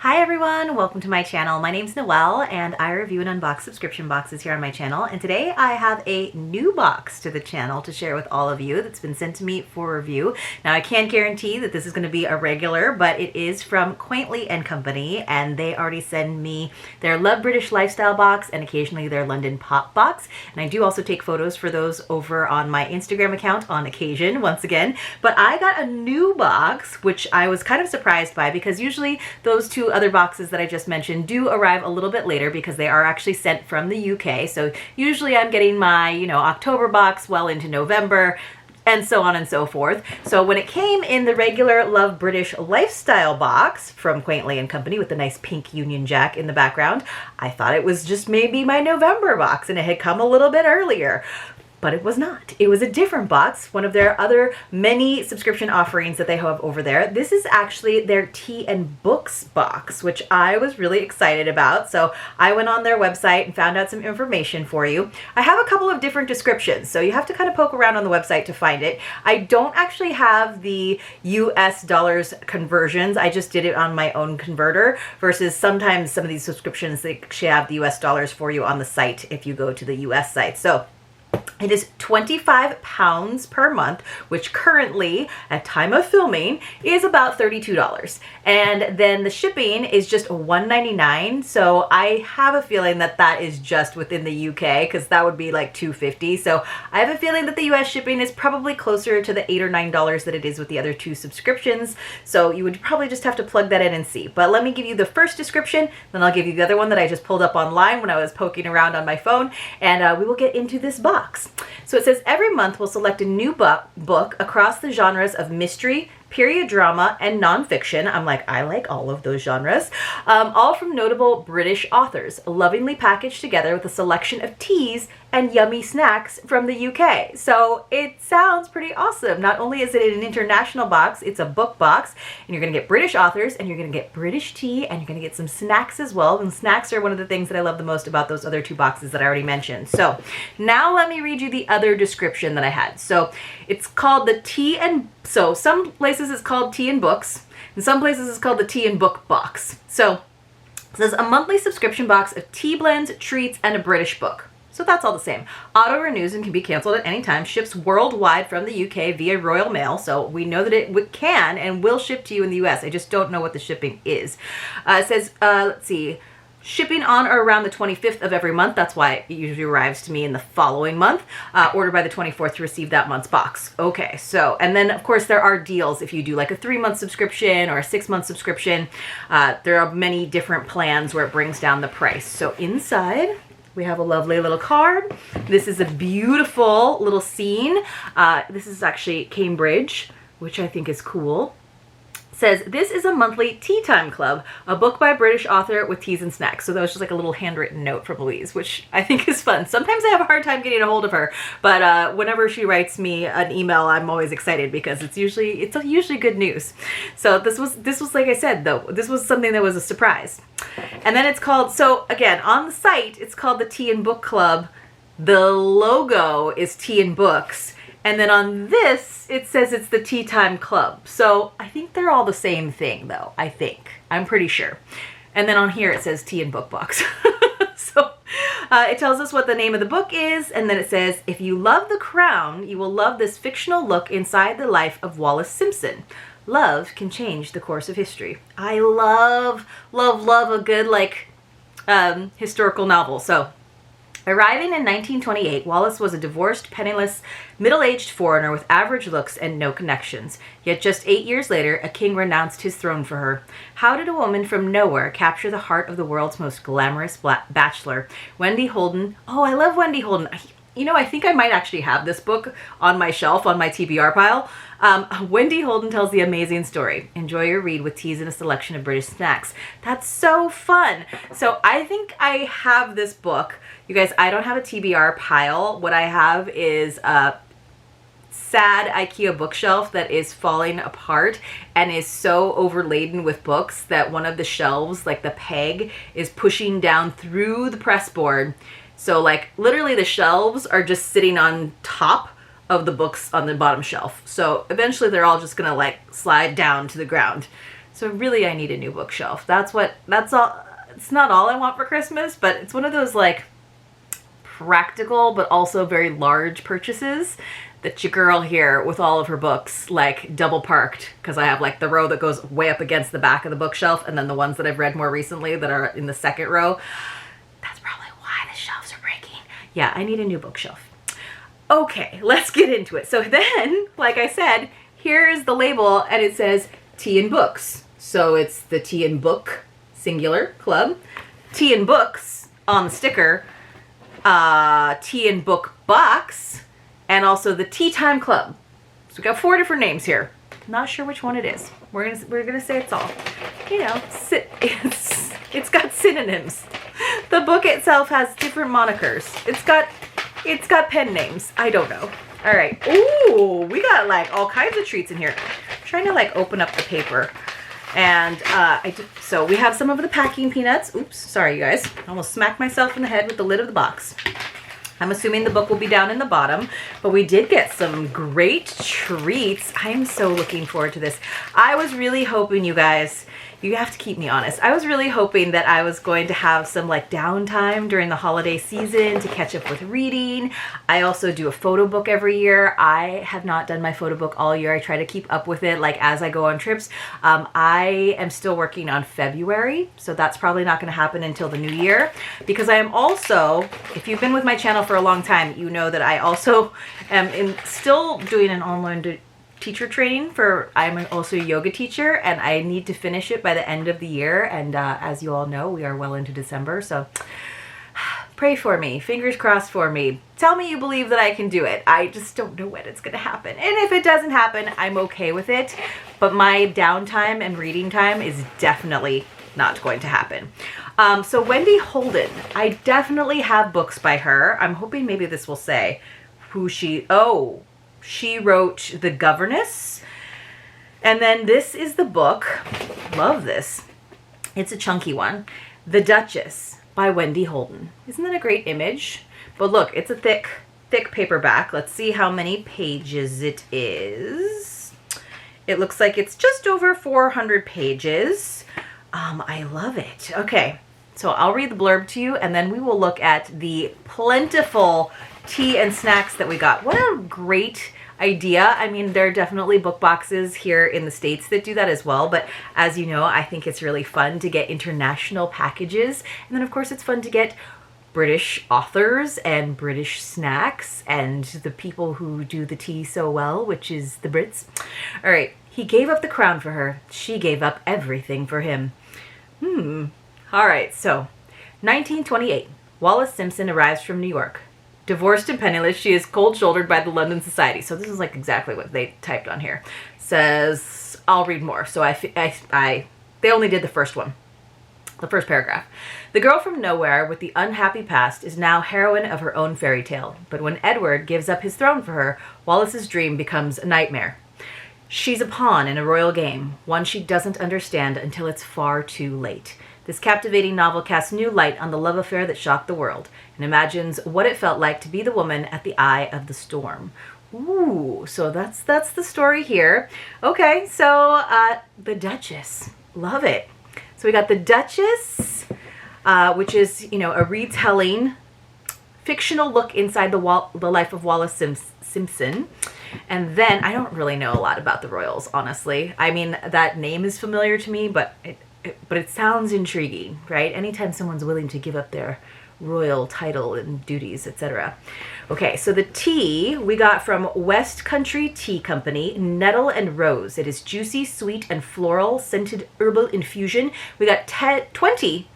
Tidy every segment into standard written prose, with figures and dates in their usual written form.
Hi everyone, welcome to my channel. My name's Noelle and I review and unbox subscription boxes here on my channel, and today I have a new box to the channel to share with all of you that's been sent to me for review. Now I can't guarantee that this is going to be a regular, but it is from Quaintly and Company, and they already send me their Love British Lifestyle box and occasionally their London Pop box, and I do also take photos for those over on my Instagram account on occasion, once again. But I got a new box, which I was kind of surprised by because usually those two other boxes that I just mentioned do arrive a little bit later because they are actually sent from the UK. So usually I'm getting my, October box well into November, and so on and so forth. So when it came in the regular Love British Lifestyle box from Quaintly and Company with the nice pink Union Jack in the background, I thought it was just maybe my November box and it had come a little bit earlier. But it was not. It was a different box, one of their other many subscription offerings that they have over there. This is actually their tea and books box, which I was really excited about. So I went on their website and found out some information for you. I have a couple of different descriptions, so you have to kind of poke around on the website to find it. I don't actually have the US dollars conversions. I just did it on my own converter versus sometimes some of these subscriptions, they actually have the US dollars for you on the site if you go to the US site. So it is £25 per month, which currently, at time of filming, is about $32. And then the shipping is just $1.99. So I have a feeling that that is just within the UK, because that would be like $2.50. So I have a feeling that the US shipping is probably closer to the $8 or $9 that it is with the other two subscriptions. So you would probably just have to plug that in and see. But let me give you the first description, then I'll give you the other one that I just pulled up online when I was poking around on my phone, and we will get into this box. So it says, every month we'll select a new book across the genres of mystery, period drama, and nonfiction. I'm like, I like all of those genres. All from notable British authors, lovingly packaged together with a selection of teas and yummy snacks from the UK. So it sounds pretty awesome. Not only is it an international box, it's a book box, and you're gonna get British authors, and you're gonna get British tea, and you're gonna get some snacks as well. And snacks are one of the things that I love the most about those other two boxes that I already mentioned. So now let me read you the other description that I had. So it's called the tea and, so some places it's called tea and books, and some places it's called the tea and book box. So it says a monthly subscription box of tea blends, treats, and a British book. So that's all the same. Auto renews and can be canceled at any time. Ships worldwide from the UK via Royal Mail. So we know that it can and will ship to you in the US. I just don't know what the shipping is. It says, let's see, shipping on or around the 25th of every month. That's why it usually arrives to me in the following month. Order by the 24th to receive that month's box. Okay, so, and then of course there are deals if you do like a 3-month subscription or a 6-month subscription. There are many different plans where it brings down the price. So inside, we have a lovely little card. This is a beautiful little scene. This is actually Cambridge, which I think is cool. Says, this is a monthly tea time club, a book by a British author with teas and snacks. So that was just like a little handwritten note from Louise, which I think is fun. Sometimes I have a hard time getting a hold of her, but whenever she writes me an email, I'm always excited because it's usually good news. So this was like I said though, this was something that was a surprise. And then it's called, so again, on the site, it's called the Tea and Book Club. The logo is Tea and Books. And then on this, it says it's the Tea Time Club. So I think they're all the same thing though, I think. I'm pretty sure. And then on here it says Tea and Book Box. So it tells us what the name of the book is, and then it says, if you love The Crown, you will love this fictional look inside the life of Wallace Simpson. Love can change the course of history. I love a good historical novel. So arriving in 1928, Wallace was a divorced, penniless, middle-aged foreigner with average looks and no connections. Yet just 8 years later, a king renounced his throne for her. How did a woman from nowhere capture the heart of the world's most glamorous bachelor? Wendy Holden. Oh, I love Wendy Holden. I think I might actually have this book on my shelf, on my TBR pile. Wendy Holden tells the amazing story. Enjoy your read with teas and a selection of British snacks. That's so fun. So I think I have this book. You guys, I don't have a TBR pile. What I have is a sad IKEA bookshelf that is falling apart and is so overladen with books that one of the shelves, like the peg, is pushing down through the press board. So like literally the shelves are just sitting on top of the books on the bottom shelf. So eventually they're all just gonna like slide down to the ground. So really I need a new bookshelf. That's all. It's not all I want for Christmas, but it's one of those like practical but also very large purchases that your girl here with all of her books like double parked, because I have like the row that goes way up against the back of the bookshelf and then the ones that I've read more recently that are in the second row. That's probably why the shelves are breaking. Yeah, I need a new bookshelf. Okay, let's get into it. So then, like I said, here is the label and it says Tea and Books. So it's the Tea and Book singular club, Tea and Books on the sticker, Tea and Book box, and also the Tea Time Club. So we got 4 different names here. Not sure which one it is. We're gonna say it's all. You know, it's got synonyms. The book itself has different monikers. It's got pen names. I don't know. All right. Ooh, we got like all kinds of treats in here. I'm trying to like open up the paper. And so we have some of the packing peanuts. Oops, sorry you guys. I almost smacked myself in the head with the lid of the box. I'm assuming the book will be down in the bottom, but we did get some great treats. I'm so looking forward to this. I was really hoping, you guys, you have to keep me honest. I was really hoping that I was going to have some like downtime during the holiday season to catch up with reading. I also do a photo book every year. I have not done my photo book all year. I try to keep up with it like as I go on trips. I am still working on February, so that's probably not going to happen until the new year, because I am also, if you've been with my channel for a long time, you know that I also am still doing an online teacher training I'm also a yoga teacher, and I need to finish it by the end of the year. And as you all know, we are well into December, so pray for me, fingers crossed for me. Tell me you believe that I can do it. I just don't know when it's gonna happen. And if it doesn't happen, I'm okay with it. But my downtime and reading time is definitely not going to happen. So Wendy Holden, I definitely have books by her. I'm hoping maybe this will say who she wrote The Governess. And then this is the book. Love this. It's a chunky one. The Duchess by Wendy Holden. Isn't that a great image? But look, it's a thick paperback. Let's see how many pages it is. It looks like it's just over 400 pages. I love it. Okay, so I'll read the blurb to you, and then we will look at the plentiful tea and snacks that we got. What a great idea. I mean, there are definitely book boxes here in the States that do that as well, but as you know, I think it's really fun to get international packages. And then of course it's fun to get British authors and British snacks and the people who do the tea so well, which is the Brits. All right. He gave up the crown for her. She gave up everything for him. All right. So 1928, Wallis Simpson arrives from New York. Divorced and penniless, she is cold-shouldered by the London Society. So this is like exactly what they typed on here. Says, I'll read more. So they only did the first one, the first paragraph. The girl from nowhere with the unhappy past is now heroine of her own fairy tale. But when Edward gives up his throne for her, Wallis's dream becomes a nightmare. She's a pawn in a royal game, one she doesn't understand until it's far too late. This captivating novel casts new light on the love affair that shocked the world and imagines what it felt like to be the woman at the eye of the storm. Ooh, so that's the story here. Okay, so The Duchess. Love it. So we got The Duchess, which is, you know, a retelling, fictional look inside the life of Wallis Simpson. And then, I don't really know a lot about the royals, honestly. I mean, that name is familiar to me, but it sounds intriguing, right? Anytime someone's willing to give up their royal title and duties, etc. Okay, so the tea we got from West Country Tea Company, Nettle and Rose. It is juicy, sweet, and floral, scented herbal infusion. We got 20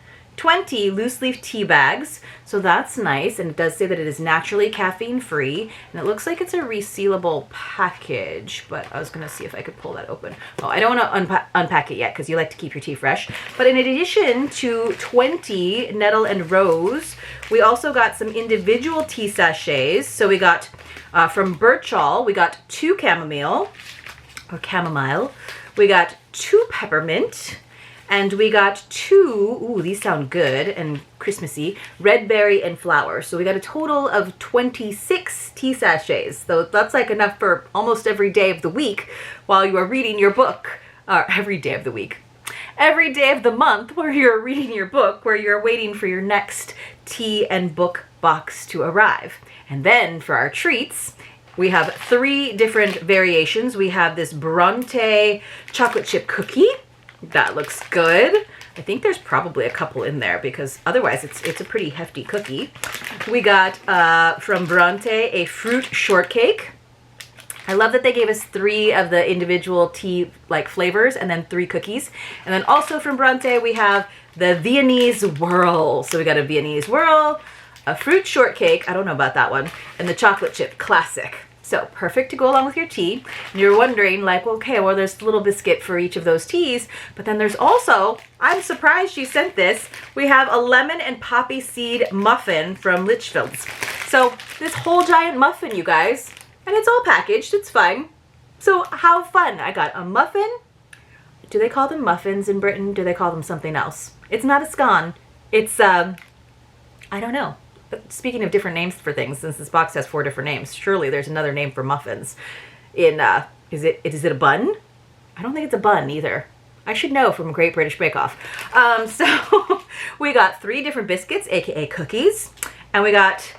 loose leaf tea bags, so that's nice, and it does say that it is naturally caffeine free, and it looks like it's a resealable package, but I was gonna see if I could pull that open. Oh, I don't want to unpack it yet because you like to keep your tea fresh. But in addition to 20 Nettle and Rose, we also got some individual tea sachets. So we got from Birchall, we got 2 chamomile, we got 2 peppermint, and we got 2, ooh, these sound good and Christmassy, red berry and flower. So we got a total of 26 tea sachets. So that's like enough for almost every day of the week while you are reading your book. Every day of the week. every day of the month where you're reading your book, where you're waiting for your next tea and book box to arrive. And then for our treats, we have 3 different variations. We have this Bronte chocolate chip cookie. That looks good. I think there's probably a couple in there because otherwise it's a pretty hefty cookie. We got from Bronte a fruit shortcake. I love that they gave us 3 of the individual tea like flavors and then 3 cookies. And then also from Bronte we have the Viennese whirl. So we got a Viennese whirl, a fruit shortcake, I don't know about that one, and the chocolate chip classic. So perfect to go along with your tea. And you're wondering like, okay, well there's a little biscuit for each of those teas, but then there's also, I'm surprised she sent this, we have a lemon and poppy seed muffin from Litchfield's. So this whole giant muffin, you guys, and it's all packaged, it's fine. So how fun. I got a muffin. Do they call them muffins in Britain? Do they call them something else? It's not a scone. It's, I don't know. Speaking of different names for things, since this box has 4 different names, surely there's another name for muffins. In, is it a bun? I don't think it's a bun either. I should know from Great British Bake Off. So we got 3 different biscuits, aka cookies, and we got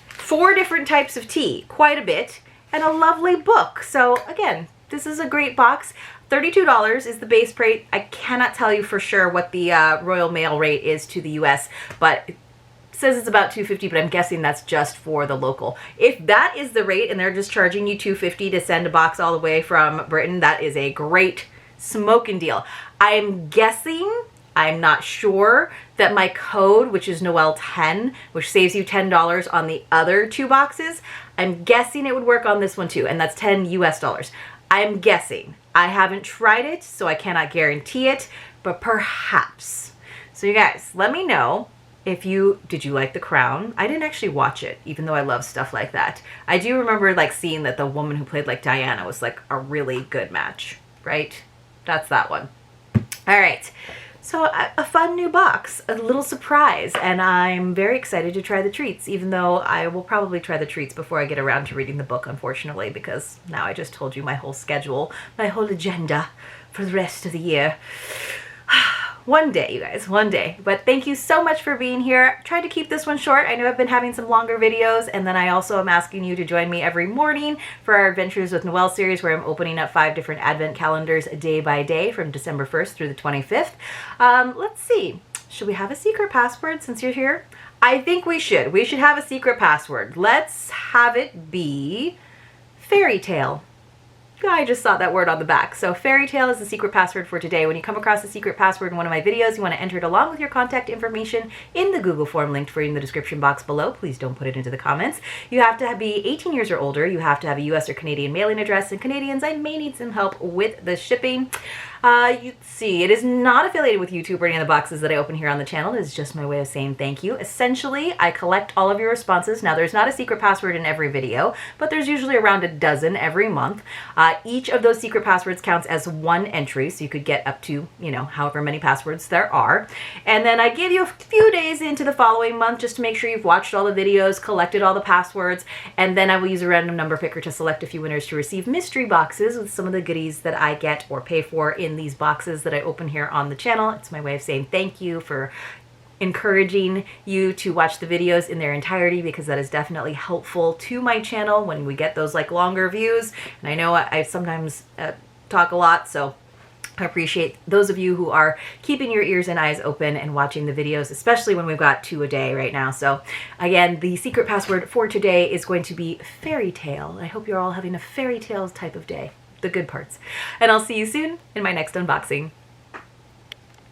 4 different types of tea, quite a bit, and a lovely book. So again, this is a great box. $32 is the base rate. I cannot tell you for sure what the Royal Mail rate is to the US, but says it's about $2.50, but I'm guessing that's just for the local. If that is the rate and they're just charging you $2.50 to send a box all the way from Britain, that is a great smoking deal. I'm guessing, I'm not sure, that my code, which is Noel10, which saves you $10 on the other 2 boxes, I'm guessing it would work on this one too, and that's 10 US dollars. I'm guessing. I haven't tried it, so I cannot guarantee it, but perhaps. So you guys, let me know. Did you like The Crown? I didn't actually watch it, even though I love stuff like that. I do remember like seeing that the woman who played like Diana was like a really good match, right? That's that one. All right, so a fun new box, a little surprise, and I'm very excited to try the treats, even though I will probably try the treats before I get around to reading the book, unfortunately, because now I just told you my whole schedule, my whole agenda for the rest of the year. One day, you guys, one day. But thank you so much for being here. Tried to keep this one short. I know I've been having some longer videos, and then I also am asking you to join me every morning for our Adventures with Noel series, where I'm opening up 5 different advent calendars day by day from December 1st through the 25th. Let's see. Should we have a secret password since you're here? I think we should. We should have a secret password. Let's have it be fairy tale. I just saw that word on the back. So fairy tale is the secret password for today. When you come across a secret password in one of my videos, you want to enter it along with your contact information in the Google form linked for you in the description box below. Please don't put it into the comments. You have to be 18 years or older. You have to have a US or Canadian mailing address. And Canadians, I may need some help with the shipping. You see, it is not affiliated with YouTube or any of the boxes that I open here on the channel. It is just my way of saying thank you. Essentially, I collect all of your responses. Now, there's not a secret password in every video, but there's usually around a dozen every month. Each of those secret passwords counts as 1 entry, so you could get up to, you know, however many passwords there are. And then I give you a few days into the following month just to make sure you've watched all the videos, collected all the passwords, and then I will use a random number picker to select a few winners to receive mystery boxes with some of the goodies that I get or pay for in these boxes that I open here on the channel. It's my way of saying thank you for encouraging you to watch the videos in their entirety, because that is definitely helpful to my channel when we get those like longer views. And I know I sometimes talk a lot, so I appreciate those of you who are keeping your ears and eyes open and watching the videos, especially when we've got 2 a day right now. So again, the secret password for today is going to be fairy tale. I hope you're all having a fairy tale type of day, the good parts. And I'll see you soon in my next unboxing.